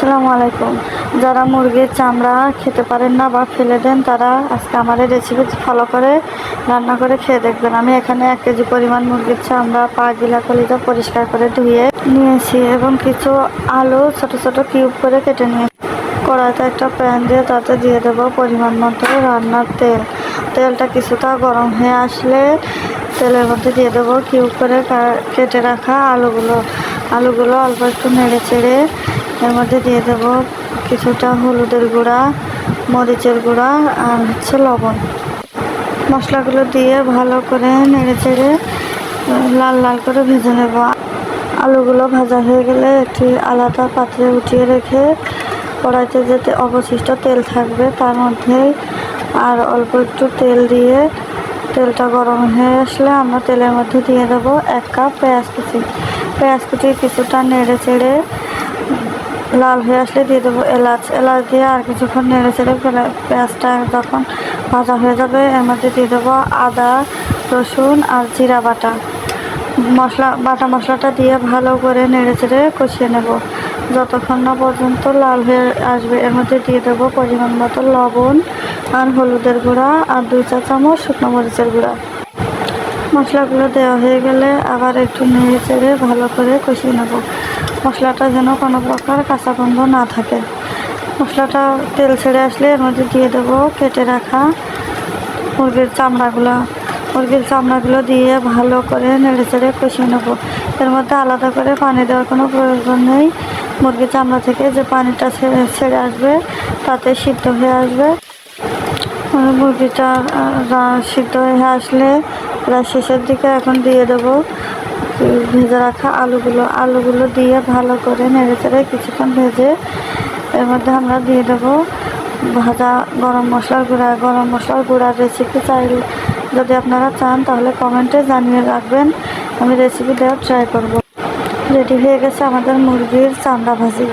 আসসালামু আলাইকুম। যারা মুরগির চামড়া খেতে পারেন না বা ফেলে দেন, তারা আজকে আমার এই রেসিপি ফলো করে রান্না করে খেয়ে দেখবেন। আমি এখানে 1 কেজি পরিমাণ মুরগির চামড়া, পা, গিলা, কলিজা পরিষ্কার করে ধুয়ে নিয়েছি এবং কিছু আলু ছোট ছোট কিউব করে কেটে নিয়েছি। কড়াইতে একটা প্যান দিয়ে তাতে দিয়ে দেবো পরিমাণ মতো রান্নার তেল। তেলটা কিছুটা গরম হয়ে আসলে তেলের মধ্যে দিয়ে দেবো কিউব করে কেটে রাখা আলুগুলো অল্প একটু নেড়ে চেড়ে এর মধ্যে দিয়ে দেবো কিছুটা হলুদের গুঁড়া, মরিচের গুঁড়া আর লবণ। মশলাগুলো দিয়ে ভালো করে নেড়ে চেড়ে লাল লাল করে ভেজে নেব। আলুগুলো ভাজা হয়ে গেলে একটি আলাদা পাত্রে উঠিয়ে রেখে কড়াইতে যে অবশিষ্ট তেল থাকবে তার মধ্যেই আর অল্প একটু তেল দিয়ে তেলটা গরম হয়ে আসলে আমরা তেলের মধ্যে দিয়ে দেবো 1 কাপ পেঁয়াজ কুচি কিছুটা নেড়ে চেড়ে লাল হয়ে আসলে দিয়ে দেবো এলাচ দিয়ে আর কিছুক্ষণ নেড়ে চেড়ে পেঁয়াজটা যখন ভাজা হয়ে যাবে এর মধ্যে দিয়ে দেবো আদা, রসুন আর জিরা বাটা। মশলাটা দিয়ে ভালো করে নেড়ে চেড়ে কষিয়ে নেব যতক্ষণ না পর্যন্ত লাল হয়ে আসবে। এর মধ্যে দিয়ে দেবো পরিমাণ মতো লবণ আর হলুদের গুঁড়া আর 2 চা চামচ শুকনো মরিচের গুঁড়া। মশলাগুলো দেওয়া হয়ে গেলে আবার একটু নেড়ে চেড়ে ভালো করে কষিয়ে নেব। মশলাটা যেন কোনো প্রকার কাঁচা গন্ধ না থাকে। মশলাটা তেল ছেড়ে আসলে এর মধ্যে দিয়ে দেবো কেটে রাখা মুরগির চামড়াগুলো দিয়ে ভালো করে নেড়ে চেড়ে কষিয়ে নেব। এর মধ্যে আলাদা করে পানি দেওয়ার কোনো প্রয়োজন নেই। মুরগির চামড়া থেকে যে পানিটা ছেড়ে আসবে তাতে সিদ্ধ হয়ে আসবে। মুরগিটা সিদ্ধ হয়ে আসলে প্রায় শেষের দিকে এখন দিয়ে দেবো ভেজে রাখা আলুগুলো দিয়ে ভালো করে নেড়ে চেড়ে কিছুক্ষণ ভেজে এর মধ্যে আমরা দিয়ে দেবো ভাজা গরম মশলার গুঁড়ার রেসিপি যদি আপনারা চান তাহলে কমেন্টে জানিয়ে রাখবেন, আমি রেসিপি দেওয়ার ট্রাই করব। রেডি হয়ে গেছে আমাদের মুরগির চামড়া ভাজি।